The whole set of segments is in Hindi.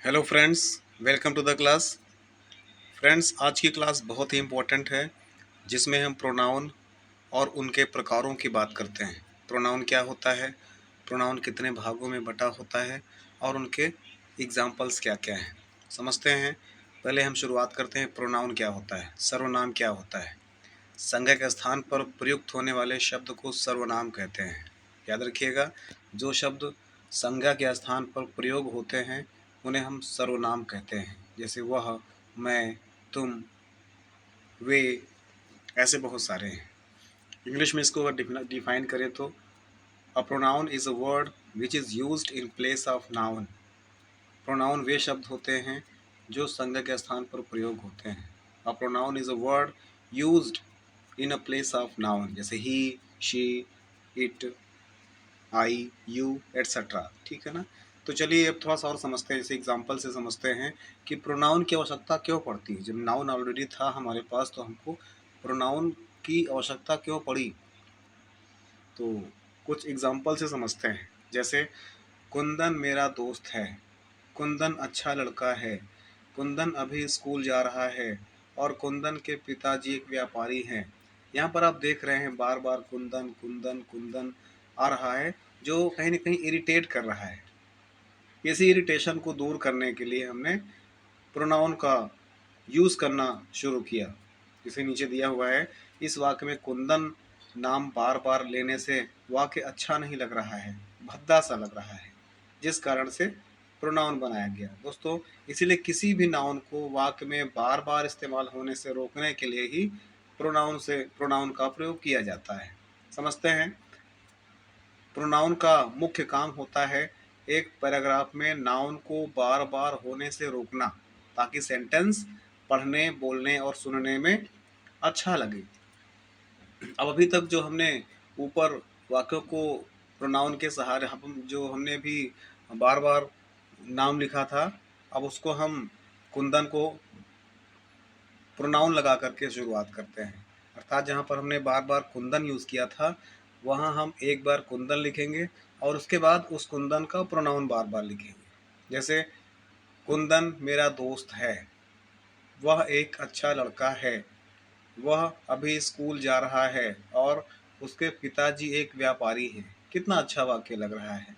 Hello friends, welcome to the class. Friends, आज की क्लास बहुत ही इम्पोर्टेंट है जिसमें हम प्रोनाउन और उनके प्रकारों की बात करते हैं। प्रोनाउन क्या होता है, प्रोनाउन कितने भागों में बटा होता है और उनके एग्जाम्पल्स क्या क्या हैं, समझते हैं। पहले हम शुरुआत करते हैं। प्रोनाउन क्या होता है, सर्वनाम क्या होता है। संज्ञा के स्थान पर प्रयुक्त होने वाले शब्द को सर्वनाम कहते हैं। याद रखिएगा, जो शब्द संज्ञा के स्थान पर प्रयोग होते हैं उन्हें हम सर्वनाम कहते हैं। जैसे वह, मैं, तुम, वे, ऐसे बहुत सारे हैं। इंग्लिश में इसको अगर डिफाइन करें तो a pronoun is a word which is used in place of noun. Pronoun वे शब्द होते हैं जो संज्ञा के स्थान पर प्रयोग होते हैं। A pronoun is a word used in a place of noun, जैसे he, she, it, I, you, etcetera. ठीक है ना। तो चलिए अब थोड़ा सा और समझते हैं, जैसे एग्जांपल से समझते हैं कि प्रोनाउन की आवश्यकता क्यों पड़ती है। जब नाउन ऑलरेडी था हमारे पास तो हमको प्रोनाउन की आवश्यकता क्यों पड़ी। तो कुछ एग्जांपल से समझते हैं। जैसे कुंदन मेरा दोस्त है, कुंदन अच्छा लड़का है, कुंदन अभी स्कूल जा रहा है और कुंदन के पिताजी एक व्यापारी हैं। यहाँ पर आप देख रहे हैं बार बार कुंदन कुंदन कुंदन आ रहा है, जो कहीं ना कहीं इरिटेट कर रहा है। इसी इरिटेशन को दूर करने के लिए हमने प्रोनाउन का यूज़ करना शुरू किया। इसे नीचे दिया हुआ है, इस वाक्य में कुंदन नाम बार बार लेने से वाक्य अच्छा नहीं लग रहा है, भद्दा सा लग रहा है, जिस कारण से प्रोनाउन बनाया गया। दोस्तों, इसीलिए किसी भी नाउन को वाक्य में बार बार इस्तेमाल होने से रोकने के लिए ही प्रोनाउन का प्रयोग किया जाता है। समझते हैं। प्रोनाउन का मुख्य काम होता है एक पैराग्राफ में नाउन को बार बार होने से रोकना, ताकि सेंटेंस पढ़ने, बोलने और सुनने में अच्छा लगे। अब अभी तक जो हमने ऊपर वाक्यों को प्रोनाउन के सहारे हम जो हमने भी बार बार नाम लिखा था, अब उसको हम कुंदन को प्रोनाउन लगा करके शुरुआत करते हैं। अर्थात जहाँ पर हमने बार बार कुंदन यूज़ किया था वहाँ हम एक बार कुंदन लिखेंगे और उसके बाद उस कुंदन का प्रोनाउन बार बार लिखेंगे। जैसे कुंदन मेरा दोस्त है, वह एक अच्छा लड़का है, वह अभी स्कूल जा रहा है और उसके पिताजी एक व्यापारी हैं। कितना अच्छा वाक्य लग रहा है।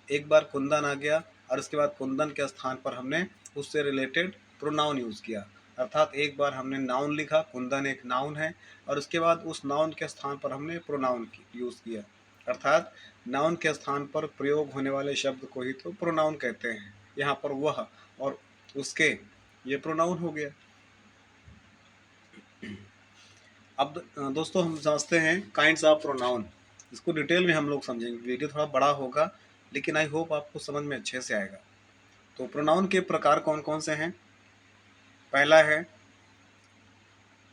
एक बार कुंदन आ गया और उसके बाद कुंदन के स्थान पर हमने उससे रिलेटेड प्रोनाउन यूज़ किया। अर्थात एक बार हमने नाउन लिखा, कुंदन एक नाउन है, और उसके बाद उस नाउन के स्थान पर हमने प्रोनाउन यूज़ किया। अर्थात नाउन के स्थान पर प्रयोग होने वाले शब्द को ही तो प्रोनाउन कहते हैं। यहाँ पर वह और उसके, ये प्रोनाउन हो गया। अब दोस्तों हम समझते हैं काइंड्स ऑफ प्रोनाउन। इसको डिटेल में हम लोग समझेंगे। वीडियो थोड़ा बड़ा होगा लेकिन आई होप आपको समझ में अच्छे से आएगा। तो प्रोनाउन के प्रकार कौन कौन से हैं। पहला है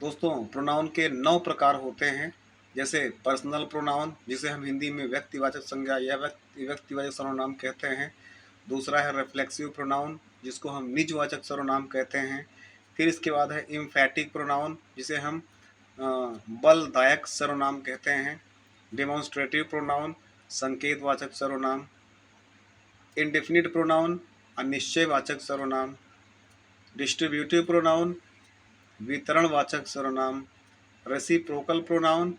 दोस्तों, प्रोनाउन के 9 प्रकार होते हैं। जैसे पर्सनल प्रोनाउन, जिसे हम हिंदी में व्यक्तिवाचक संज्ञा या व्यक्तिवाचक सर्वनाम कहते हैं। दूसरा है रिफ्लेक्सिव प्रोनाउन, जिसको हम निजवाचक सर्वनाम कहते हैं। फिर इसके बाद है इम्फैटिक प्रोनाउन, जिसे हम बलदायक सर्वनाम कहते हैं। डेमोन्स्ट्रेटिव प्रोनाउन, संकेतवाचक सर्वनाम। इंडेफिनिट प्रोनाउन, अनिश्चयवाचक सर्वनाम। डिस्ट्रीब्यूटिव प्रोनाउन, वितरणवाचक सर्वनाम। रेसिप्रोकल प्रोनाउन,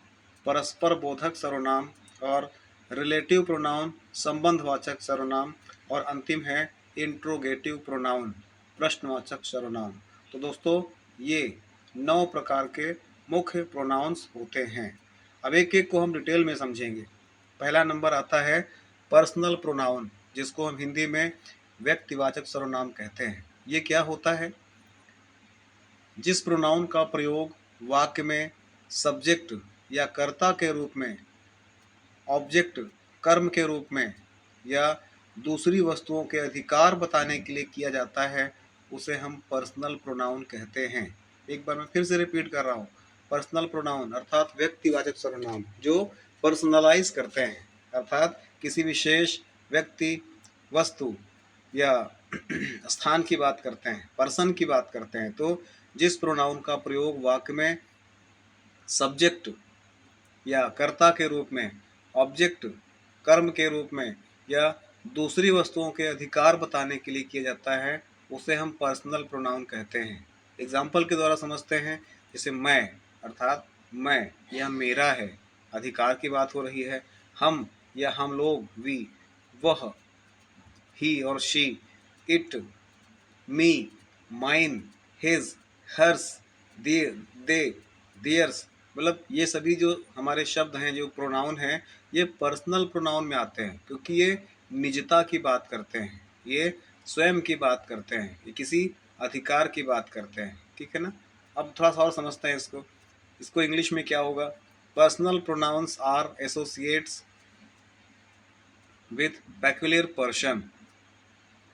परस्पर बोधक सर्वनाम। और रिलेटिव प्रोनाउन, संबंधवाचक सर्वनाम। और अंतिम है इंट्रोगेटिव प्रोनाउन, प्रश्नवाचक सर्वनाम। तो दोस्तों, ये 9 प्रकार के मुख्य प्रोनाउंस होते हैं। अब एक एक को हम डिटेल में समझेंगे। पहला नंबर आता है पर्सनल प्रोनाउन, जिसको हम हिंदी में व्यक्तिवाचक सर्वनाम कहते हैं। ये क्या होता है। जिस प्रोनाउन का प्रयोग वाक्य में सब्जेक्ट या कर्ता के रूप में, ऑब्जेक्ट कर्म के रूप में, या दूसरी वस्तुओं के अधिकार बताने के लिए किया जाता है, उसे हम पर्सनल प्रोनाउन कहते हैं। एक बार मैं फिर से रिपीट कर रहा हूँ। पर्सनल प्रोनाउन अर्थात व्यक्तिवाचक सर्वनाम जो पर्सनलाइज करते हैं, अर्थात किसी विशेष व्यक्ति, वस्तु या स्थान की बात करते हैं, पर्सन की बात करते हैं। तो जिस प्रोनाउन का प्रयोग वाक्य में सब्जेक्ट या कर्ता के रूप में, ऑब्जेक्ट कर्म के रूप में, या दूसरी वस्तुओं के अधिकार बताने के लिए किया जाता है, उसे हम पर्सनल प्रोनाउन कहते हैं। एग्जाम्पल के द्वारा समझते हैं, जैसे मैं, अर्थात मैं यह मेरा है, अधिकार की बात हो रही है। हम या हम लोग, वी, वह, ही और she, it, me, mine, his, hers, they, theirs, मतलब ये सभी जो हमारे शब्द हैं, जो प्रोनाउन हैं, ये पर्सनल प्रोनाउन में आते हैं, क्योंकि ये निजता की बात करते हैं, ये स्वयं की बात करते हैं, ये किसी अधिकार की बात करते हैं। ठीक है ना। अब थोड़ा सा और समझते हैं इसको। इसको इंग्लिश में क्या होगा? Personal pronouns are associates with peculiar person.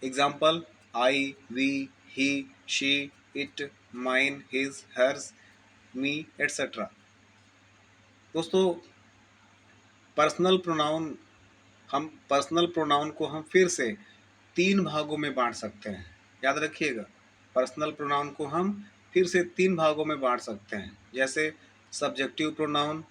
Example, I, we, he, she, it, mine, his, hers, me, etcetera. दोस्तों, पर्सनल प्रोनाउन हम पर्सनल प्रोनाउन को हम फिर से 3 भागों में बांट सकते हैं। याद रखिएगा, पर्सनल प्रोनाउन को हम फिर से 3 भागों में बांट सकते हैं, जैसे सब्जेक्टिव प्रोनाउन,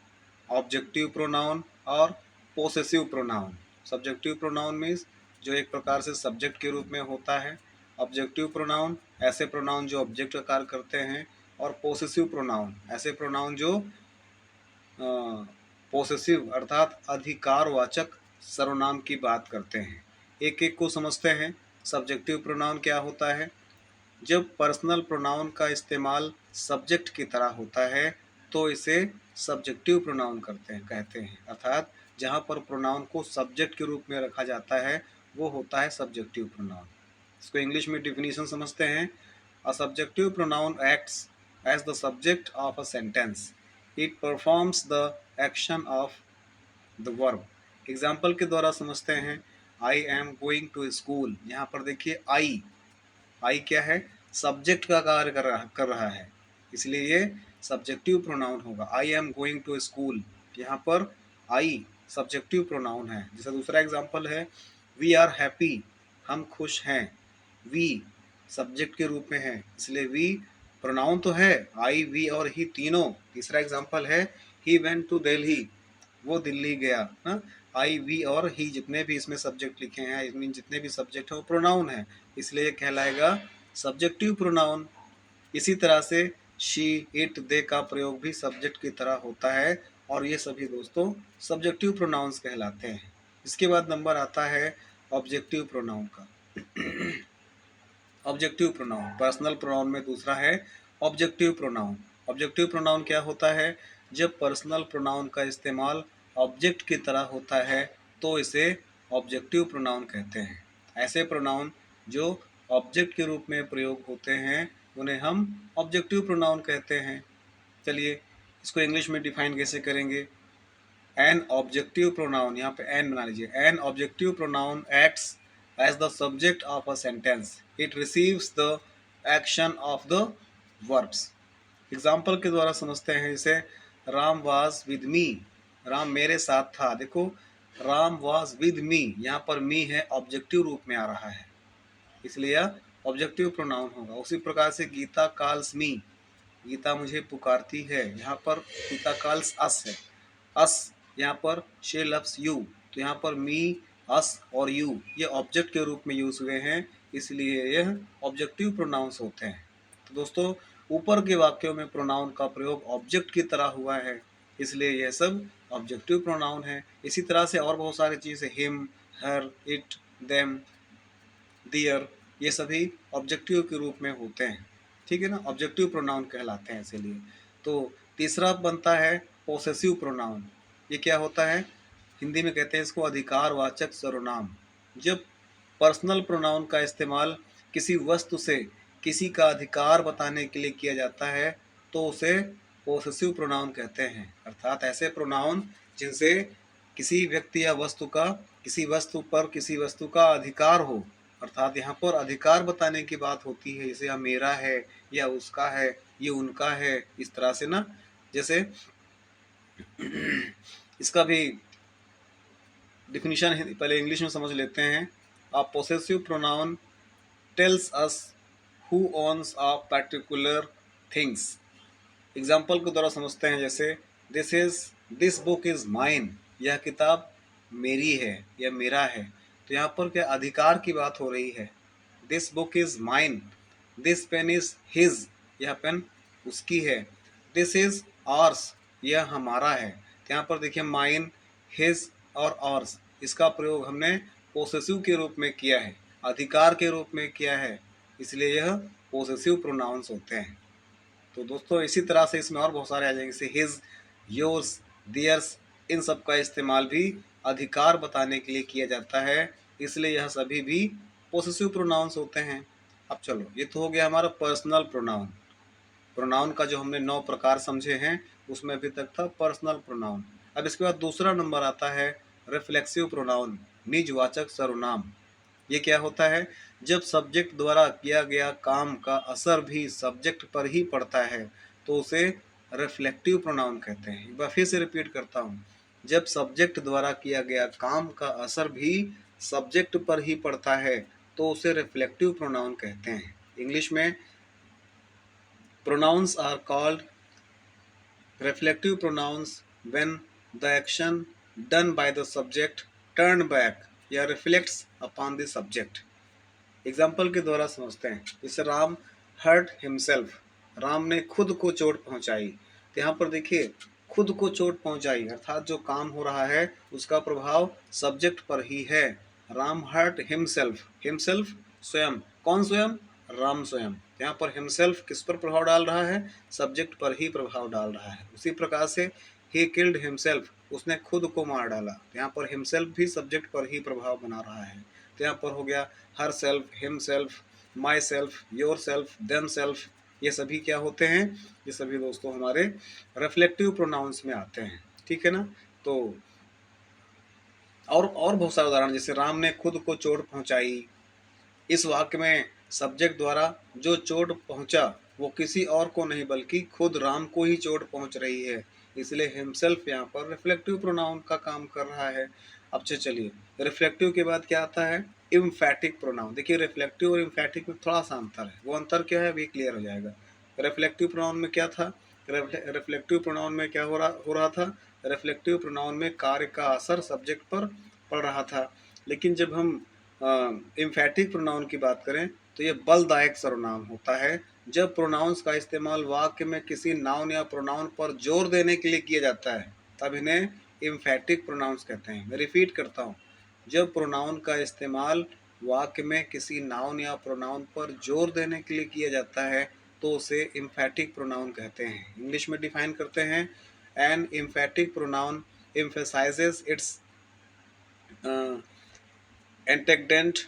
ऑब्जेक्टिव प्रोनाउन और possessive pronoun. Subjective pronoun means जो एक प्रकार से सब्जेक्ट के रूप में होता है। ऑब्जेक्टिव प्रोनाउन ऐसे प्रोनाउन जो ऑब्जेक्ट का कार्य करते हैं। और पोसेसिव प्रोनाउन ऐसे प्रोनाउन जो पोसेसिव अर्थात अधिकारवाचक सर्वनाम की बात करते हैं। एक एक को समझते हैं। सब्जेक्टिव प्रोनाउन क्या होता है? जब पर्सनल प्रोनाउन का इस्तेमाल सब्जेक्ट की तरह होता है तो इसे सब्जेक्टिव प्रोनाउन कहते हैं, अर्थात जहाँ पर प्रोनाउन को सब्जेक्ट के रूप में रखा जाता है वो होता है सब्जेक्टिव प्रोनाउन। इसको इंग्लिश में डिफिनीशन समझते हैं। A subjective pronoun acts as the subject of a sentence. It performs the action of the verb. Example के द्वारा समझते हैं। I am going to school. यहाँ पर देखिए आई क्या है? सब्जेक्ट का कार्य कर रहा है, इसलिए ये सब्जेक्टिव प्रोनाउन होगा। I am going to school, यहाँ पर आई सब्जेक्टिव प्रोनाउन है। जैसे दूसरा एग्जांपल है, वी आर हैप्पी, हम खुश हैं। वी सब्जेक्ट के रूप में है, इसलिए वी प्रोनाउन तो है, आई, वी और ही तीनों। तीसरा एग्जांपल है, ही वेंट टू दिल्ली, वो दिल्ली गया। हाँ, आई, वी और ही जितने भी इसमें सब्जेक्ट लिखे हैं, इसमें जितने भी सब्जेक्ट हैं वो प्रोनाउन है, इसलिए ये कहलाएगा सब्जेक्टिव प्रोनाउन। इसी तरह से शी, इट, दे का प्रयोग भी सब्जेक्ट की तरह होता है और ये सभी दोस्तों सब्जेक्टिव प्रोनाउंस कहलाते हैं। इसके बाद नंबर आता है ऑब्जेक्टिव प्रोनाउन का। ऑब्जेक्टिव प्रोनाउन पर्सनल प्रोनाउन में दूसरा है ऑब्जेक्टिव प्रोनाउन। ऑब्जेक्टिव प्रोनाउन क्या होता है? जब पर्सनल प्रोनाउन का इस्तेमाल ऑब्जेक्ट की तरह होता है तो इसे ऑब्जेक्टिव प्रोनाउन कहते हैं। ऐसे प्रोनाउन जो ऑब्जेक्ट के रूप में प्रयोग होते हैं उन्हें हम ऑब्जेक्टिव प्रोनाउन कहते हैं। चलिए इसको इंग्लिश में डिफाइन कैसे करेंगे। एन ऑब्जेक्टिव प्रोनाउन, यहाँ पे एन बना लीजिए। An objective pronoun acts as the subject of a sentence. It receives the action of the verbs. Example के द्वारा समझते हैं इसे। Ram was with me, Ram मेरे साथ था। देखो, राम वाज विद मी, यहाँ पर मी है, ऑब्जेक्टिव रूप में आ रहा है, इसलिए यह ऑब्जेक्टिव प्रोनाउन होगा। उसी प्रकार से गीता कॉल्स मी, गीता मुझे पुकारती है, यहाँ पर गीता कॉल्स अस है। अस यहाँ पर शी लव्स यू, तो यहाँ पर मी, अस और यू ये ऑब्जेक्ट के रूप में यूज हुए हैं, इसलिए यह ऑब्जेक्टिव प्रोनाउंस होते हैं। तो दोस्तों, ऊपर के वाक्यों में प्रोनाउन का प्रयोग ऑब्जेक्ट की तरह हुआ है, इसलिए यह सब ऑब्जेक्टिव प्रोनाउन है। इसी तरह से और बहुत सारी चीज़ें, हिम, हर, इट, देम, दियर, ये सभी ऑब्जेक्टिव के रूप में होते हैं। ठीक है ना, ऑब्जेक्टिव प्रोनाउन कहलाते हैं इसीलिए। तो तीसरा बनता है पोसेसिव प्रोनाउन। ये क्या होता है? हिंदी में कहते हैं इसको अधिकारवाचक सर्वनाम। जब पर्सनल प्रोनाउन का इस्तेमाल किसी वस्तु से किसी का अधिकार बताने के लिए किया जाता है तो उसे पोसेसिव प्रोनाउन कहते हैं, अर्थात ऐसे प्रोनाउन जिनसे किसी व्यक्ति या वस्तु का किसी वस्तु पर किसी वस्तु का अधिकार हो, अर्थात यहाँ पर अधिकार बताने की बात होती है, जैसे यह मेरा है या उसका है, ये उनका है, इस तरह से ना। जैसे इसका भी डिफिनीशन पहले इंग्लिश में समझ लेते हैं। A possessive pronoun tells us who owns a particular things. Example के द्वारा समझते हैं, जैसे दिस बुक इज माइन, यह किताब मेरी है या मेरा है, तो यहाँ पर क्या अधिकार की बात हो रही है। This book is mine, this pen is his, यह पेन उसकी है। दिस इज़ आर्स, यह हमारा है। तो यहाँ पर देखिए माइन, हिज और आर्स, इसका प्रयोग हमने पोसेसिव के रूप में किया है, अधिकार के रूप में किया है, इसलिए यह पोसेसिव प्रोनाउंस होते हैं। तो दोस्तों इसी तरह से इसमें और बहुत सारे आ जाएंगे, जैसे हिज, योर्स, दियर्स, इन सब का इस्तेमाल भी अधिकार बताने के लिए किया जाता है, इसलिए यह सभी भी पोसेसिव प्रोनाउंस होते हैं। अब चलो, ये तो हो गया हमारा पर्सनल प्रोनाउन। प्रोनाउन का जो हमने 9 प्रकार समझे हैं, उसमें अभी तक था पर्सनल प्रोनाउन। अब इसके बाद दूसरा नंबर आता है रिफ्लेक्सिव प्रोनाउन, निजवाचक सर्वनाम। ये क्या होता है? जब सब्जेक्ट द्वारा किया गया काम का असर भी सब्जेक्ट पर ही पड़ता है तो उसे रिफ्लेक्टिव प्रोनाउन कहते हैं। एक बार फिर से रिपीट करता हूँ, जब सब्जेक्ट द्वारा किया गया काम का असर भी सब्जेक्ट पर ही पड़ता है तो उसे रिफ्लेक्टिव प्रोनाउन कहते हैं। इंग्लिश में pronouns are called reflective pronouns when the action done by the subject turn back या reflects upon the subject। Example के द्वारा समझते हैं, जैसे राम हर्ट हिमसेल्फ, राम ने खुद को चोट पहुंचाई। तो यहाँ पर देखिए खुद को चोट पहुंचाई अर्थात जो काम हो रहा है उसका प्रभाव सब्जेक्ट पर ही है। राम हर्ट हिमसेल्फ, हिमसेल्फ स्वयं, कौन स्वयं? राम स्वयं। यहाँ पर हिमसेल्फ किस पर प्रभाव डाल रहा है? सब्जेक्ट पर ही प्रभाव डाल रहा है। उसी प्रकार से ही किल्ड हिमसेल्फ, उसने खुद को मार डाला। यहाँ पर हिमसेल्फ भी सब्जेक्ट पर ही प्रभाव बना रहा है। तो यहाँ पर हो गया her self, him self, my self, your self, them self, ये सभी क्या होते हैं? ये सभी दोस्तों हमारे रिफ्लेक्टिव प्रोनाउंस में आते हैं। ठीक है ना? तो और बहुत सारे उदाहरण, जैसे राम ने खुद को चोट पहुंचाई। इस वाक्य में सब्जेक्ट द्वारा जो चोट पहुंचा वो किसी और को नहीं बल्कि खुद राम को ही चोट पहुंच रही है, इसलिए हिमसेल्फ यहाँ पर रिफ्लेक्टिव प्रोनाउन का काम कर रहा है। अब चलिए, रिफ्लेक्टिव के बाद क्या आता है? Emphatic pronoun. देखिए रिफ्लेक्टिव और इम्फैटिक में थोड़ा सा अंतर है, वो अंतर क्या है अभी क्लियर हो जाएगा। रिफ्लेक्टिव प्रोनाउन में क्या था? रिफ्लेक्टिव प्रोनाउन में क्या हो रहा था? रिफ्लेक्टिव प्रोनाउन में कार्य का असर सब्जेक्ट पर पड़ रहा था। लेकिन जब हम इम्फैटिक प्रोनाउन की बात करें तो ये बलदायक सर्वनाम होता है। जब प्रोनाउंस का इस्तेमाल वाक्य में किसी नाउन या प्रोनाउन पर जोर देने के लिए किया जाता है तब इन्हें इम्फैटिक प्रोनाउंस कहते हैं। मैं रिपीट करता हूँ, जब प्रोनाउन का इस्तेमाल वाक्य में किसी नाउन या प्रोनाउन पर जोर देने के लिए किया जाता है तो उसे इम्फैटिक प्रोनाउन कहते हैं। इंग्लिश में डिफाइन करते हैं, an emphatic pronoun emphasizes its antecedent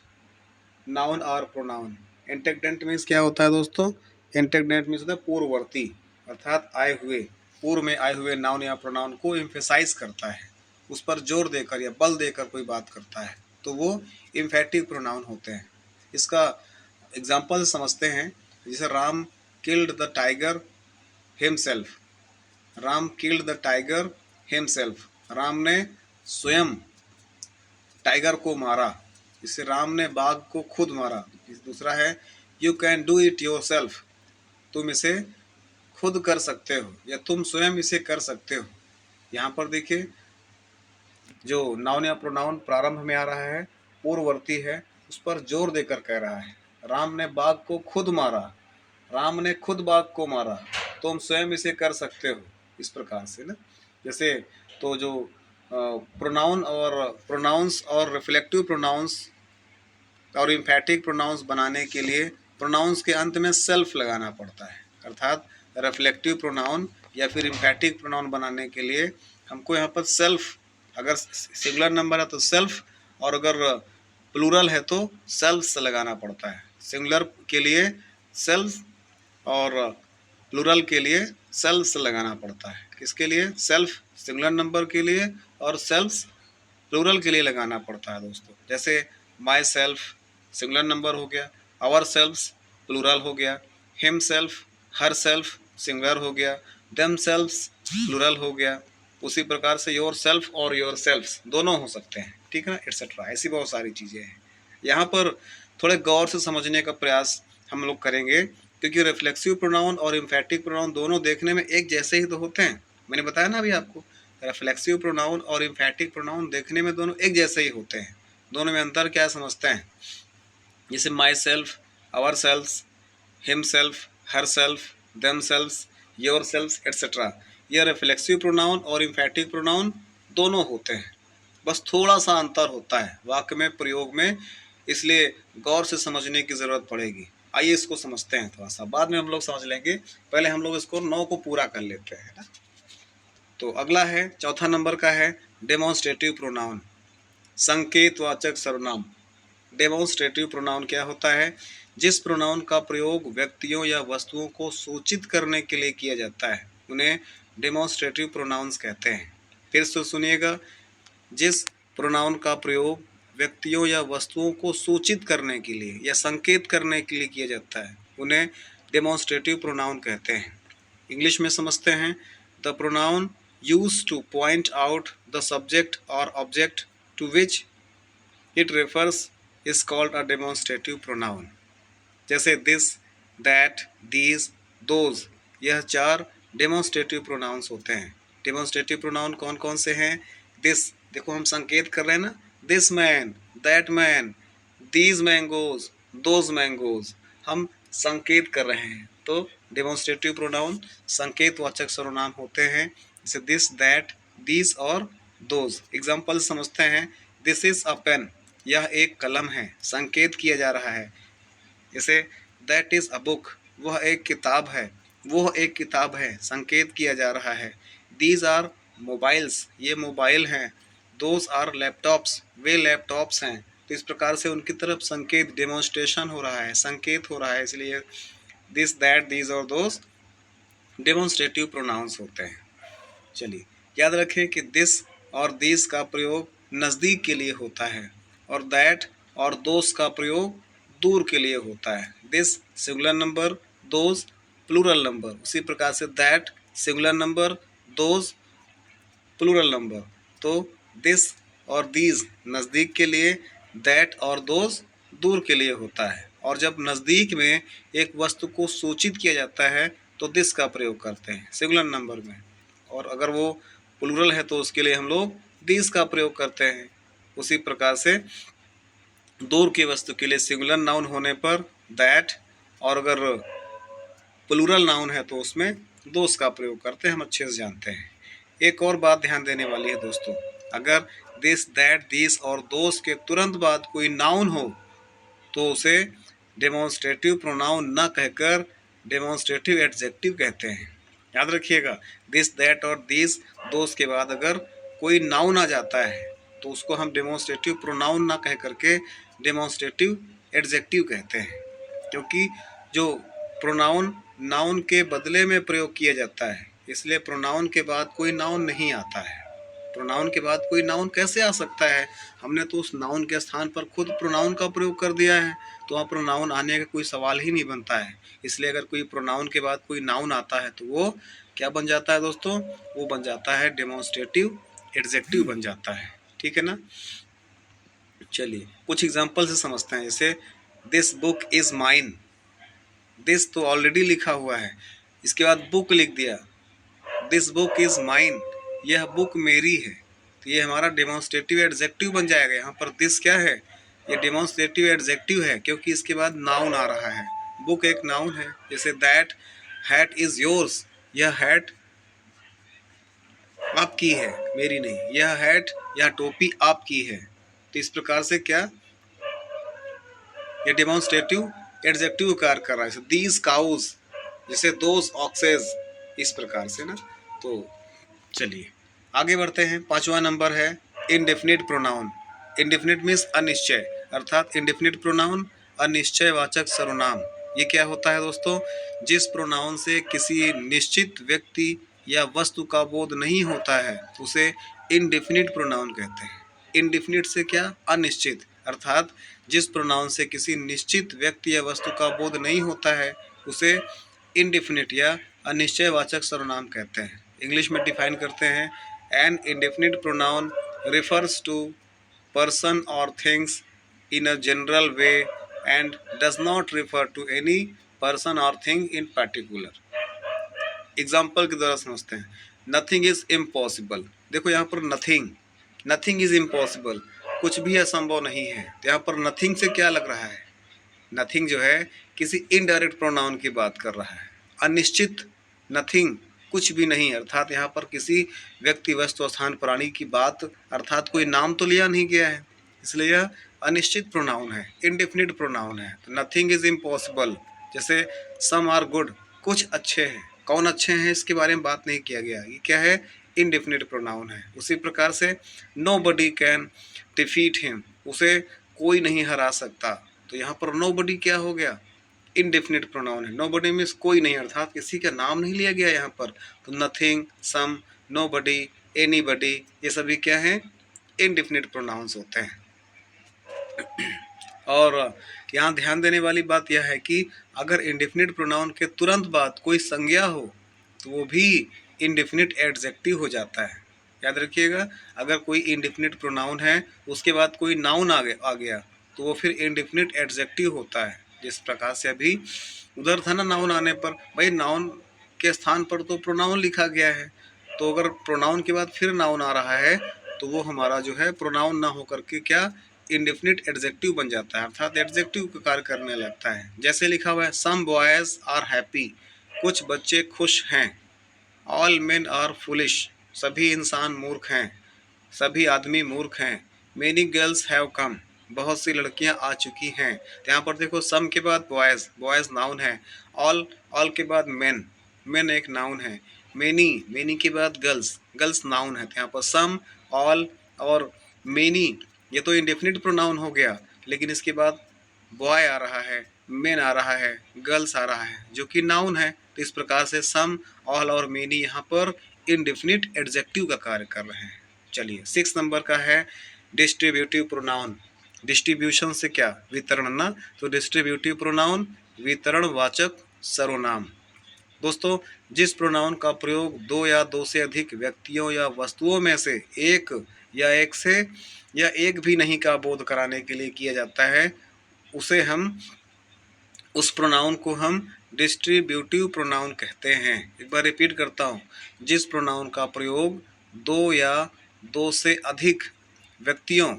noun और प्रोनाउन। एंटेगडेंट मीन्स क्या होता है दोस्तों? एंटेगडेंट मीन्स होता है पूर्ववर्ती, अर्थात आए हुए, पूर्व में आए हुए नाउन या प्रोनाउन को एम्फेसाइज करता है, उस पर जोर देकर या बल देकर कोई बात करता है तो वो इम्फैटिक प्रोनाउन होते हैं। इसका एग्जाम्पल समझते हैं, जैसे Ram killed the tiger himself, Ram killed the tiger himself, Ram ने स्वयं टाइगर को मारा। इससे राम ने बाघ को खुद मारा। दूसरा है you can do it your self, तुम इसे खुद कर सकते हो या तुम स्वयं इसे कर सकते हो। यहाँ पर देखिए जो नाउन या प्रोनाउन प्रारंभ में आ रहा है, पूर्ववर्ती है, उस पर जोर देकर कह रहा है। राम ने बाघ को खुद मारा, राम ने खुद बाघ को मारा, तुम स्वयं इसे कर सकते हो। इस प्रकार से ना, जैसे तो जो प्रोनाउन और प्रोनाउंस और रिफ्लेक्टिव प्रोनाउंस और इम्फैटिक प्रोनाउंस बनाने के लिए प्रोनाउंस के अंत में सेल्फ लगाना पड़ता है। अर्थात रिफ्लेक्टिव प्रोनाउन या फिर इम्फैटिक प्रोनाउन बनाने के लिए हमको यहाँ पर सेल्फ, अगर सिंगुलर नंबर है तो सेल्फ, और अगर प्लूरल है तो सेल्फ्स लगाना पड़ता है। सिंगुलर के लिए सेल्फ और प्लूरल के लिए सेल्फ्स लगाना पड़ता है। किसके लिए? सेल्फ सिंगुलर नंबर के लिए और सेल्फ्स प्लूरल के लिए लगाना पड़ता है दोस्तों। जैसे माई सेल्फ सिंगुलर नंबर हो गया, आवर सेल्फ्स प्लूरल हो गया, him self her self singular हो गया, देम सेल्फ्स प्लूरल हो गया। उसी प्रकार से योर सेल्फ और योर सेल्फ्स दोनों हो सकते हैं। ठीक है ना, एटसेट्रा। ऐसी बहुत सारी चीज़ें हैं। यहाँ पर थोड़े गौर से समझने का प्रयास हम लोग करेंगे, क्योंकि रिफ्लेक्सिव प्रोनाउन और इम्फैटिक प्रोनाउन दोनों देखने में एक जैसे ही तो होते हैं। मैंने बताया ना अभी आपको, रिफ्लेक्सिव प्रोनाउन और इम्फैटिक प्रोनाउन देखने में दोनों एक जैसे ही होते हैं। दोनों में अंतर क्या समझते हैं? जैसे myself, ourself, himself, herself, themself, yourself etcetera. यह रिफ्लेक्सिव प्रोनाउन और इम्फेटिक प्रोनाउन दोनों होते हैं, बस थोड़ा सा अंतर होता है वाक्य में, प्रयोग में, इसलिए गौर से समझने की ज़रूरत पड़ेगी। आइए इसको समझते हैं थोड़ा सा, बाद में हम लोग समझ लेंगे, पहले हम लोग इसको 9 को पूरा कर लेते हैं ना। तो अगला है, चौथा नंबर का है डेमोन्स्ट्रेटिव प्रोनाउन, संकेतवाचक सर्वनाम। डेमोन्स्ट्रेटिव प्रोनाउन क्या होता है? जिस प्रोनाउन का प्रयोग व्यक्तियों या वस्तुओं को सूचित करने के लिए किया जाता है उन्हें डेमोन्स्ट्रेटिव प्रोनाउंस कहते हैं। फिर से सुनिएगा, जिस प्रोनाउन का प्रयोग व्यक्तियों या वस्तुओं को सूचित करने के लिए या संकेत करने के लिए किया जाता है उन्हें डेमोन्स्ट्रेटिव प्रोनाउन कहते हैं। इंग्लिश में समझते हैं, the pronoun used to point out the subject और object to which it refers is called a demonstrative pronoun. जैसे दिस, दैट, दीज, दोज, यह 4 डेमोन्स्ट्रेटिव प्रोनाउंस होते हैं। डेमोन्स्ट्रेटिव प्रोनाउन कौन कौन से हैं? दिस, देखो हम संकेत कर रहे हैं ना, this man, that man, these mangoes, those mangoes, हम संकेत कर रहे हैं, तो डेमोन्स्ट्रेटिव प्रोनाउन संकेतवाचक सर्वनाम होते हैं, जैसे दिस, दैट, दीज और दोज। एग्जाम्पल समझते हैं, दिस इज अ पेन, यह एक कलम है, संकेत किया जा रहा है। जैसे दैट इज़ अ बुक, वह एक किताब है, वह एक किताब है, संकेत किया जा रहा है। दीज आर मोबाइल्स, ये मोबाइल हैं। दोज आर लैपटॉप्स, वे लैपटॉप्स हैं। तो इस प्रकार से उनकी तरफ संकेत, डेमोन्स्ट्रेशन हो रहा है, संकेत हो रहा है, इसलिए दिस, दैट, दीज और दोज डेमोन्स्ट्रेटिव प्रोनाउंस होते हैं। चलिए याद रखें कि दिस और दिस का प्रयोग नज़दीक के लिए होता है और दैट और दोस का प्रयोग दूर के लिए होता है। This singular number, those plural number. उसी प्रकार से that singular number, those plural number. तो दिस और दीज नज़दीक के लिए, दैट और दोस दूर के लिए होता है। और जब नज़दीक में एक वस्तु को सूचित किया जाता है तो दिस का प्रयोग करते हैं सिंगुलर नंबर में, और अगर वो प्लूरल है तो उसके लिए हम लोग दीज का प्रयोग करते हैं। उसी प्रकार से दूर की वस्तु के लिए सिंगुलर नाउन होने पर दैट, और अगर प्लूरल नाउन है तो उसमें दोस का प्रयोग करते हैं, हम अच्छे से जानते हैं। एक और बात ध्यान देने वाली है दोस्तों, अगर दिस, दैट, दिस और दोस के तुरंत बाद कोई नाउन हो तो उसे डेमोन्स्ट्रेटिव प्रोनाउन न कहकर डेमोन्स्ट्रेटिव एडजेक्टिव कहते हैं। याद रखिएगा, दिस, दैट और दिस, दोस के बाद अगर कोई नाउन आ जाता है तो उसको हम डेमोन्स्ट्रेटिव प्रोनाउन ना कह करके डेमोन्स्ट्रेटिव एडजेक्टिव कहते हैं, क्योंकि जो प्रोनाउन नाउन के बदले में प्रयोग किया जाता है, इसलिए प्रोनाउन के बाद कोई नाउन नहीं आता है। प्रोनाउन के बाद कोई नाउन कैसे आ सकता है? हमने तो उस नाउन के स्थान पर खुद प्रोनाउन का प्रयोग कर दिया है, तो वहाँ प्रोनाउन आने का कोई सवाल ही नहीं बनता है। इसलिए अगर कोई प्रोनाउन के बाद कोई नाउन आता है तो वो क्या बन जाता है दोस्तों? वो बन जाता है डेमोन्स्ट्रेटिव एडजेक्टिव बन जाता है। ठीक है ना? चलिए कुछ एग्जाम्पल से समझते हैं। जैसे this book is mine, this तो ऑलरेडी लिखा हुआ है, इसके बाद बुक लिख दिया, दिस बुक इज़ माइन, यह बुक मेरी है, तो ये हमारा डेमोन्स्ट्रेटिव एडजेक्टिव बन जाएगा। यहाँ पर दिस क्या है? ये डेमोन्स्ट्रेटिव एडजेक्टिव है, क्योंकि इसके बाद नाउन आ रहा है। बुक एक नाउन है। जैसे दैट हैट इज़ योर्स, यह हैट आपकी है, मेरी नहीं। यह हैट या टोपी आपकी है। तो इस प्रकार से क्या, ये डेमोन्स्ट्रेटिव एडजेक्टिव कार्य कर रहा है। दीज काउज, जैसे दोज ऑक्सेज, इस प्रकार से ना। तो चलिए आगे बढ़ते हैं। 5वां नंबर है indefinite pronoun. Indefinite means Anishchay, अर्थात इनडेफिनिट प्रोनाउन अनिश्चयवाचक सर्वनाम। ये क्या होता है दोस्तों? जिस प्रोनाउन से किसी निश्चित व्यक्ति या वस्तु का बोध नहीं होता है उसे इनडेफिनिट प्रोनाउन कहते हैं। इनडेफिनिट से क्या? अनिश्चित, अर्थात जिस प्रोनाउन से किसी निश्चित व्यक्ति या वस्तु का बोध नहीं होता है उसे इनडेफिनिट या अनिश्चयवाचक सर्वनाम कहते हैं। इंग्लिश में डिफाइन करते हैं, an indefinite pronoun refers to person or things in a general way and does not refer to any person or thing in particular। Example के द्वारा समझते हैं। नथिंग इज इम्पॉसिबल, देखो यहाँ पर नथिंग, नथिंग इज इम्पॉसिबल, कुछ भी असंभव नहीं है। तो यहाँ पर नथिंग से क्या लग रहा है? नथिंग जो है किसी इनडायरेक्ट प्रोनाउन की बात कर रहा है। अनिश्चित, नथिंग, कुछ भी नहीं, अर्थात यहाँ पर किसी व्यक्ति, वस्तु, स्थान, प्राणी की बात, अर्थात कोई नाम तो लिया नहीं गया है, इसलिए यह अनिश्चित प्रोनाउन है, इनडेफिनिट प्रोनाउन है। तो नथिंग इज इम्पॉसिबल, जैसे सम आर गुड, कुछ अच्छे हैं, कौन अच्छे हैं इसके बारे में बात नहीं किया गया, ये क्या है, इनडेफिनिट प्रोनाउन है। उसी प्रकार से नोबडी कैन डिफीट हिम, उसे कोई नहीं हरा सकता, तो यहाँ पर नोबडी क्या हो गया, इनडेफिनिट प्रोनाउन है। नोबडी मीन्स कोई नहीं, अर्थात किसी का नाम नहीं लिया गया यहाँ पर। तो नथिंग, सम, नोबडी, एनीबडी, ये सभी क्या हैं, इनडेफिनिट प्रोनाउंस होते हैं। और यहाँ ध्यान देने वाली बात यह है कि अगर इंडेफिनिट प्रोनाउन के तुरंत बाद कोई संज्ञा हो तो वो भी इंडेफिनिट एडजेक्टिव हो जाता है। याद रखिएगा, अगर कोई इंडेफिनिट प्रोनाउन है उसके बाद कोई नाउन आ गया तो वो फिर इंडेफिनिट एडजेक्टिव होता है। जिस प्रकार से अभी उधर था ना, नाउन आने पर, भाई नाउन के स्थान पर तो प्रोनाउन लिखा गया है, तो अगर प्रोनाउन के बाद फिर नाउन आ रहा है तो वो हमारा जो है प्रोनाउन ना होकर के क्या, इंडेफिनिट एडजेक्टिव बन जाता है, अर्थात एडजेक्टिव का कार्य करने लगता है। जैसे लिखा हुआ है सम बॉयज आर हैप्पी, कुछ बच्चे खुश हैं। ऑल मेन आर फुलिश, सभी इंसान मूर्ख हैं, सभी आदमी मूर्ख हैं। मेनी गर्ल्स हैव कम, बहुत सी लड़कियां आ चुकी हैं। तो यहाँ पर देखो सम के बाद बॉयज, बॉयज नाउन है। ऑल, ऑल के बाद मेन, मेन एक नाउन है। मेनी, मेनी के बाद गर्ल्स, गर्ल्स नाउन है। तो यहाँ पर सम, ऑल और मेनी, ये तो इंडेफिनिट प्रोनाउन हो गया, लेकिन इसके बाद बॉय आ रहा है, मेन आ रहा है, गर्ल्स आ रहा है, जो कि नाउन है। तो इस प्रकार से सम, ऑल और मेनी यहाँ पर इंडेफिनिट एडजेक्टिव का कार्य कर रहे हैं। चलिए 6 नंबर का है डिस्ट्रीब्यूटिव प्रोनाउन। डिस्ट्रीब्यूशन से क्या, वितरण ना, तो डिस्ट्रीब्यूटिव प्रोनाउन वितरणवाचक सर्वनाम। दोस्तों, जिस प्रोनाउन का प्रयोग दो या दो से अधिक व्यक्तियों या वस्तुओं में से एक या एक से या एक भी नहीं का बोध कराने के लिए किया जाता है, उसे हम, उस प्रोनाउन को हम डिस्ट्रीब्यूटिव प्रोनाउन कहते हैं। एक बार रिपीट करता हूँ, जिस प्रोनाउन का प्रयोग दो या दो से अधिक व्यक्तियों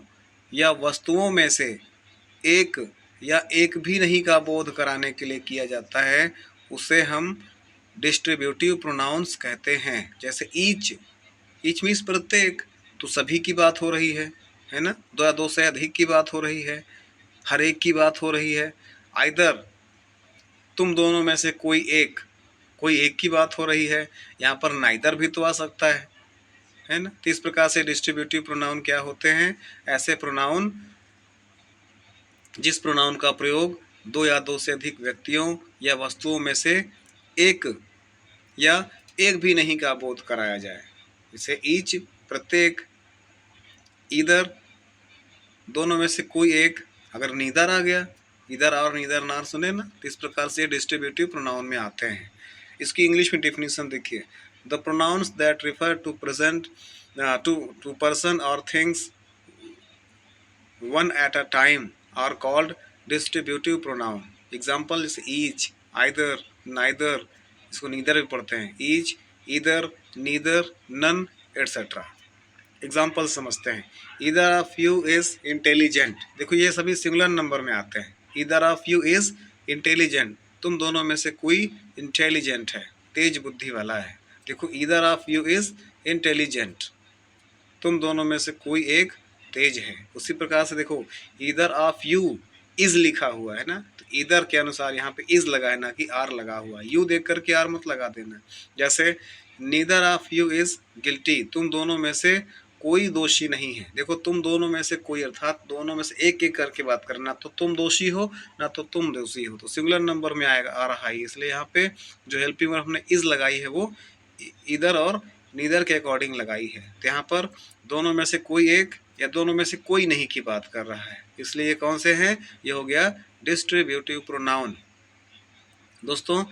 या वस्तुओं में से एक या एक भी नहीं का बोध कराने के लिए किया जाता है, उसे हम डिस्ट्रीब्यूटिव प्रोनाउंस कहते हैं। जैसे ईच, ईच मीन्स प्रत्येक, तो सभी की बात हो रही है ना, दो या दो से अधिक की बात हो रही है, हर एक की बात हो रही है। आइदर, तुम दोनों में से कोई एक, कोई एक की बात हो रही है। यहाँ पर नाइदर भी तो आ सकता है ना। तो इस प्रकार से डिस्ट्रीब्यूटिव प्रोनाउन क्या होते हैं, ऐसे प्रोनाउन जिस प्रोनाउन का प्रयोग दो या दो से अधिक व्यक्तियों या वस्तुओं में से एक या एक भी नहीं का बोध कराया जाए। जैसे ईच प्रत्येक, ईदर दोनों में से कोई एक, अगर नीदर आ गया, इधर और नीदर नार सुने ना, तो इस प्रकार से डिस्ट्रीब्यूटिव प्रोनाउन में आते हैं। इसकी इंग्लिश में डेफिनेशन देखिए, the pronouns that refer to present two person और things one at a time are called distributive pronoun. Example जैसे ईच, आइदर, नाइदर, इसको नीदर भी पढ़ते हैं, each, either, neither, none etcetera. Example समझते हैं, either of you is intelligent, देखो ये सभी सिंगुलर नंबर में आते हैं। Either of you is intelligent, तुम दोनों में से कोई इंटेलिजेंट है, तेज बुद्धि वाला है। देखो either of you is intelligent, तुम दोनों में से कोई एक तेज है। उसी प्रकार से देखो ईदर ऑफ यू इज लिखा हुआ है ना, तो ईदर के अनुसार यहाँ पे इज लगा है, ना कि आर लगा हुआ है। यू देख करके आर मत लगा देना। जैसे neither of you is guilty, तुम दोनों में से कोई दोषी नहीं है। देखो तुम दोनों में से कोई, अर्थात दोनों में से एक एक करके बात करना, तो तुम दोषी हो ना तो तुम दोषी हो, तो सिंगुलर नंबर में आएगा, आ रहा है, इसलिए यहाँ पे जो हेल्पिंग वर्ब हमने इज लगाई है वो इधर और नीदर के अकॉर्डिंग लगाई है। तो यहाँ पर दोनों में से कोई एक या दोनों में से कोई नहीं की बात कर रहा है, इसलिए ये कौन से हैं, ये हो गया डिस्ट्रीब्यूटिव प्रोनाउन। दोस्तों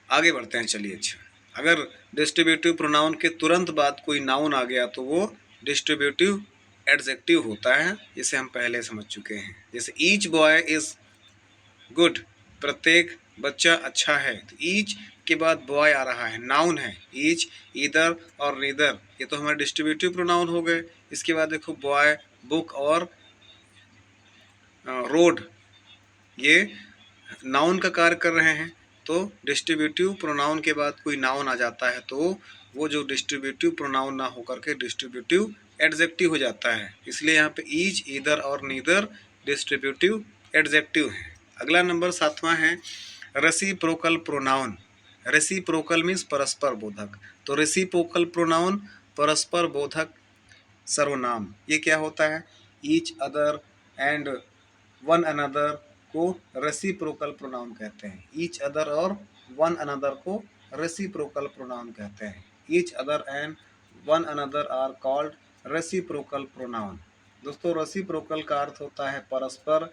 आगे बढ़ते हैं, चलिए। अच्छा, अगर डिस्ट्रीब्यूटिव प्रोनाउन के तुरंत बाद कोई नाउन आ गया तो वो डिस्ट्रीब्यूटिव एडजेक्टिव होता है, जिसे हम पहले समझ चुके हैं। जैसे ईच बॉय इज गुड, प्रत्येक बच्चा अच्छा है, तो ईच के बाद बॉय आ रहा है, नाउन है। ईच, ईदर और नीदर, ये तो हमारे डिस्ट्रीब्यूटिव प्रोनाउन हो गए। इसके बाद देखो बॉय, बुक और रोड, ये नाउन का कार्य कर रहे हैं, तो डिस्ट्रीब्यूटिव प्रोनाउन के बाद कोई नाउन आ जाता है तो वो जो डिस्ट्रीब्यूटिव प्रोनाउन ना होकर के डिस्ट्रीब्यूटिव एडजेक्टिव हो जाता है। इसलिए यहाँ पे ईच, ईदर और नीदर डिस्ट्रीब्यूटिव एडजेक्टिव है। अगला नंबर 7वां है रेसिप्रोकल प्रोनाउन। रेसिप्रोकल मीन्स परस्पर बोधक। तो रेसिप्रोकल प्रोनाउन परस्पर बोधक सर्वनाम। ये क्या होता है? Each, other and one another को रेसिप्रोकल प्रोनाउन कहते हैं। ईच अदर और वन अनदर को रेसिप्रोकल प्रोनाउन कहते हैं। Each other and one another are called reciprocal pronoun. दोस्तों, रेसिप्रोकल का अर्थ होता है परस्पर,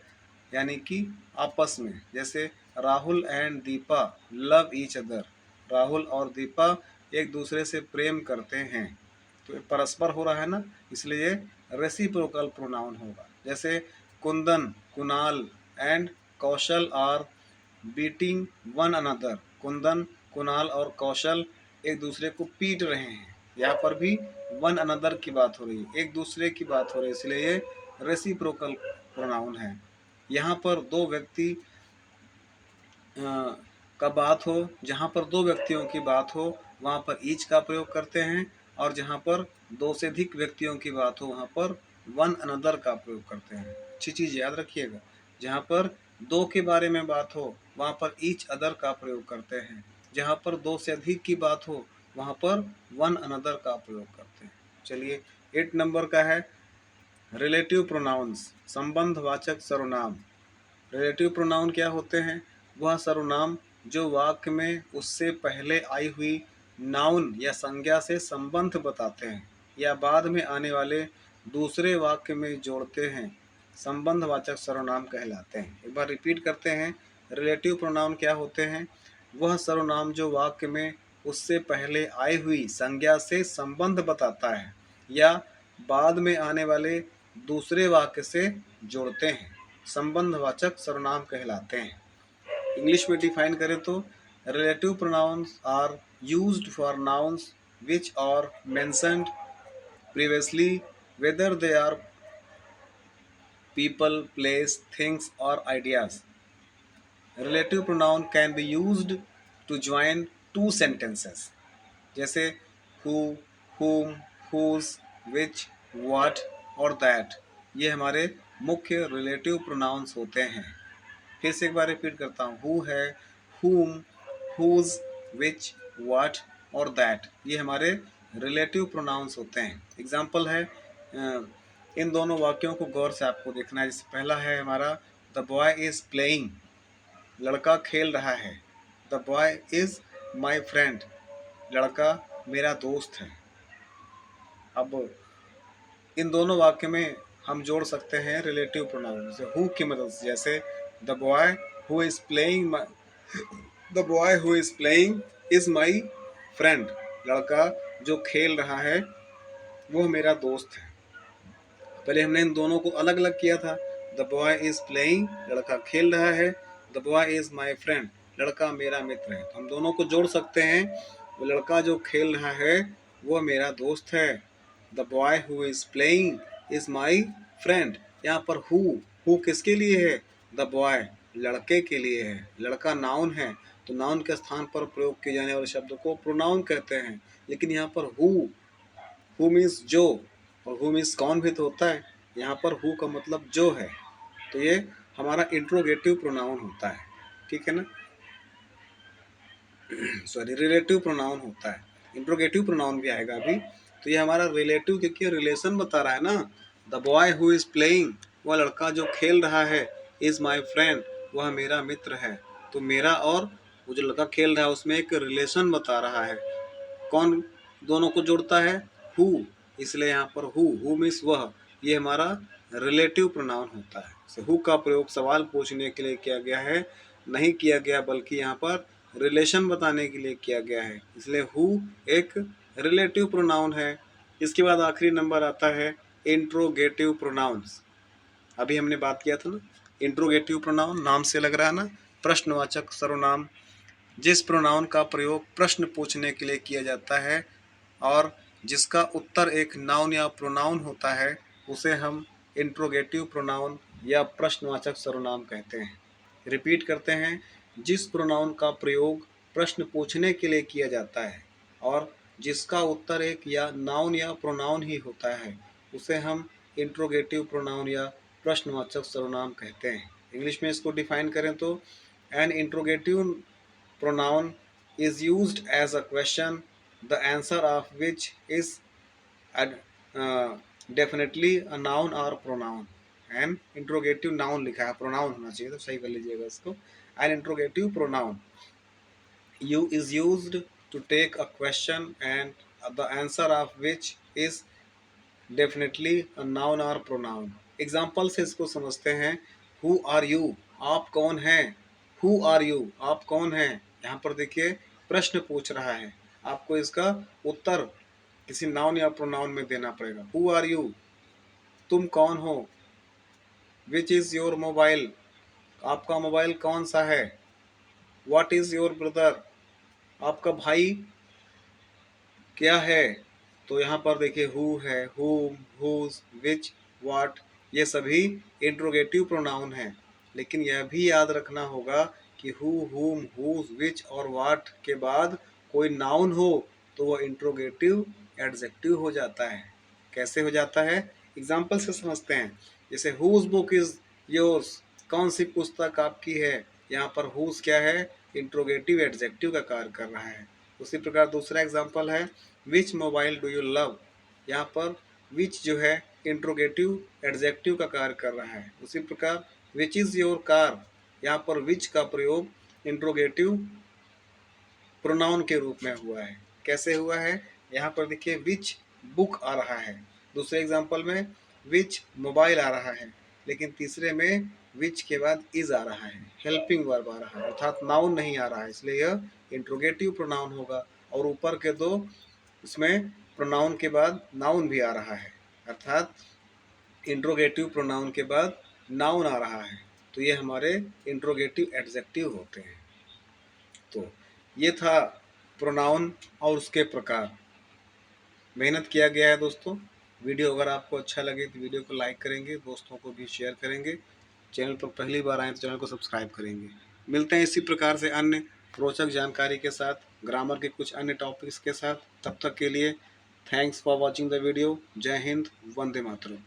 यानी कि आपस में। जैसे Rahul and Deepa love each other. Rahul और दीपा एक दूसरे से प्रेम करते हैं। तो ये परस्पर हो रहा है ना, इसलिए रेसिप्रोकल प्रोनाउन होगा। जैसे Kundan, Kunal and Kaushal are beating one another. Kundan, Kunal और कौशल एक दूसरे को पीट रहे हैं। यहाँ पर भी वन अनदर की बात हो रही है, एक दूसरे की बात हो रही है, इसलिए ये रेसिप्रोकल प्रोनाउन है। यहाँ पर दो व्यक्ति का बात हो, जहाँ पर दो व्यक्तियों की बात हो वहाँ पर ईच का प्रयोग करते हैं, और जहाँ पर दो से अधिक व्यक्तियों की बात हो वहाँ पर वन अनदर का प्रयोग करते हैं। अच्छी चीज़ याद रखिएगा, जहाँ पर दो के बारे में बात हो वहाँ पर ईच अदर का प्रयोग करते हैं, जहाँ पर दो से अधिक की बात हो वहाँ पर वन अनदर का प्रयोग करते हैं। चलिए 8 नंबर का है रिलेटिव प्रोनाउंस, संबंधवाचक सर्वनाम। रिलेटिव प्रोनाउन क्या होते हैं? वह सर्वनाम जो वाक्य में उससे पहले आई हुई नाउन या संज्ञा से संबंध बताते हैं या बाद में आने वाले दूसरे वाक्य में जोड़ते हैं, संबंधवाचक सर्वनाम कहलाते हैं। एक बार रिपीट करते हैं, रिलेटिव प्रोनाउन क्या होते हैं? वह सर्वनाम जो वाक्य में उससे पहले आई हुई संज्ञा से संबंध बताता है या बाद में आने वाले दूसरे वाक्य से जोड़ते हैं, संबंधवाचक सर्वनाम कहलाते हैं। इंग्लिश में डिफाइन करें तो relative pronouns are used for nouns which are mentioned previously whether they are people, places, things और ideas. Relative pronoun can be used to join two sentences, जैसे who, whom, whose, which, what और that। ये हमारे मुख्य रिलेटिव प्रोनाउंस होते हैं। फिर से एक बार रिपीट करता हूँ, हु है, whom, whose, which, what और that। ये हमारे रिलेटिव प्रोनाउंस होते हैं। एग्जाम्पल है, इन दोनों वाक्यों को गौर से आपको देखना है। जैसे पहला है हमारा द बॉय इज प्लेइंग, लड़का खेल रहा है। The boy is my friend, लड़का मेरा दोस्त है। अब इन दोनों वाक्य में हम जोड़ सकते हैं रिलेटिव प्रोनाउन से हु की मदद से। जैसे the boy who is playing the boy who is playing is my friend, लड़का जो खेल रहा है वो मेरा दोस्त है। पहले हमने इन दोनों को अलग अलग किया था। द बॉय इज प्लेइंग, लड़का खेल रहा है। The boy is my friend, लड़का मेरा मित्र है। तो हम दोनों को जोड़ सकते हैं, वो लड़का जो खेल रहा है वो मेरा दोस्त है। The boy who is playing is my friend. यहाँ पर हु किसके लिए है? द बॉय लड़के के लिए है। लड़का नाउन है, तो नाउन के स्थान पर प्रयोग किए जाने वाले शब्द को प्रोनाउन कहते हैं। लेकिन यहाँ पर हु मीन्स जो, और हु मीन्स कौन भी तो होता है। यहाँ पर हु का मतलब जो है, तो ये हमारा इंट्रोगेटिव प्रोनाउन होता है। ठीक है ना, सॉरी रिलेटिव प्रोनाउन होता है। इंट्रोगेटिव प्रोनाउन भी आएगा अभी। तो ये हमारा रिलेटिव, क्योंकि रिलेशन बता रहा है ना। The boy who is playing, वह लड़का जो खेल रहा है, इज माई फ्रेंड, वह मेरा मित्र है। तो मेरा और वो जो लड़का खेल रहा है उसमें एक रिलेशन बता रहा है। कौन दोनों को जोड़ता है? हु। इसलिए यहाँ पर हु मीन्स वह, ये हमारा रिलेटिव प्रोनाउन होता है। से हु का प्रयोग सवाल पूछने के लिए किया गया है, नहीं किया गया, बल्कि यहाँ पर रिलेशन बताने के लिए किया गया है। इसलिए हु एक रिलेटिव प्रोनाउन है। इसके बाद आखिरी नंबर आता है इंट्रोगेटिव प्रोनाउंस। अभी हमने बात किया था ना, इंट्रोगेटिव प्रोनाउन नाम से लग रहा है ना, प्रश्नवाचक सर्वनाम। जिस प्रोनाउन का प्रयोग प्रश्न पूछने के लिए किया जाता है और जिसका उत्तर एक नाउन या प्रोनाउन होता है, उसे हम इंट्रोगेटिव प्रोनाउन या प्रश्नवाचक सर्वनाम कहते हैं। रिपीट करते हैं, जिस प्रोनाउन का प्रयोग प्रश्न पूछने के लिए किया जाता है और जिसका उत्तर एक या नाउन या प्रोनाउन ही होता है, उसे हम इंट्रोगेटिव प्रोनाउन या प्रश्नवाचक सर्वनाम कहते हैं। इंग्लिश में इसको डिफाइन करें तो an interrogative pronoun is used as a question the answer of which is definitely a noun और प्रोनाउन। एन इंट्रोगेटिव नाउन लिखा है, प्रोनाउन होना चाहिए, तो सही कर लीजिएगा इसको। An interrogative pronoun you is used to take a question and the answer of which is definitely a noun और प्रोनाउन। एग्जाम्पल से इसको समझते हैं। हु आर यू, आप कौन हैं। हु आर यू, आप कौन हैं। यहाँ पर देखिए प्रश्न पूछ रहा है, आपको इसका उत्तर किसी नाउन या प्रोनाउन में देना पड़ेगा। हु आर यू, तुम कौन हो। विच इज योर मोबाइल, आपका मोबाइल कौन सा है। व्हाट इज योर ब्रदर, आपका भाई क्या है। तो यहाँ पर देखिए हु है, हुम, हुज, विच, व्हाट, ये सभी इंट्रोगेटिव प्रोनाउन हैं। लेकिन यह भी याद रखना होगा कि हु, हुम, हुज, विच और व्हाट के बाद कोई नाउन हो तो वह इंट्रोगेटिव एडजेक्टिव हो जाता है। कैसे हो जाता है, एग्जाम्पल से समझते हैं। जैसे हुज बुक इज योर्स, कौन सी पुस्तक आपकी है। यहाँ पर हुज क्या है, इंट्रोगेटिव एडजेक्टिव का कार्य कर रहा है। उसी प्रकार दूसरा एग्जाम्पल है विच मोबाइल डू यू लव, यहाँ पर विच जो है इंट्रोगेटिव एडजेक्टिव का कार्य कर रहा है। उसी प्रकार विच इज़ योर कार, यहाँ पर विच का प्रयोग इंट्रोगेटिव प्रोनाउन के रूप में हुआ है। कैसे हुआ है, यहाँ पर देखिए विच बुक आ रहा है, दूसरे एग्जाम्पल में विच मोबाइल आ रहा है, लेकिन तीसरे में विच के बाद इज आ रहा है, हेल्पिंग वर्ब आ रहा है, अर्थात नाउन नहीं आ रहा है, इसलिए यह इंट्रोगेटिव प्रोनाउन होगा। और ऊपर के दो इसमें प्रोनाउन के बाद नाउन भी आ रहा है, अर्थात इंट्रोगेटिव प्रोनाउन के बाद नाउन आ रहा है, तो ये हमारे इंट्रोगेटिव एडजेक्टिव होते हैं। तो ये था प्रोनाउन और उसके प्रकार। मेहनत किया गया है दोस्तों। वीडियो अगर आपको अच्छा लगे तो वीडियो को लाइक करेंगे, दोस्तों को भी शेयर करेंगे। चैनल पर पहली बार आए तो चैनल को सब्सक्राइब करेंगे। मिलते हैं इसी प्रकार से अन्य रोचक जानकारी के साथ, ग्रामर के कुछ अन्य टॉपिक्स के साथ। तब तक के लिए thanks for watching the video. जय हिंद, वंदे मातरम।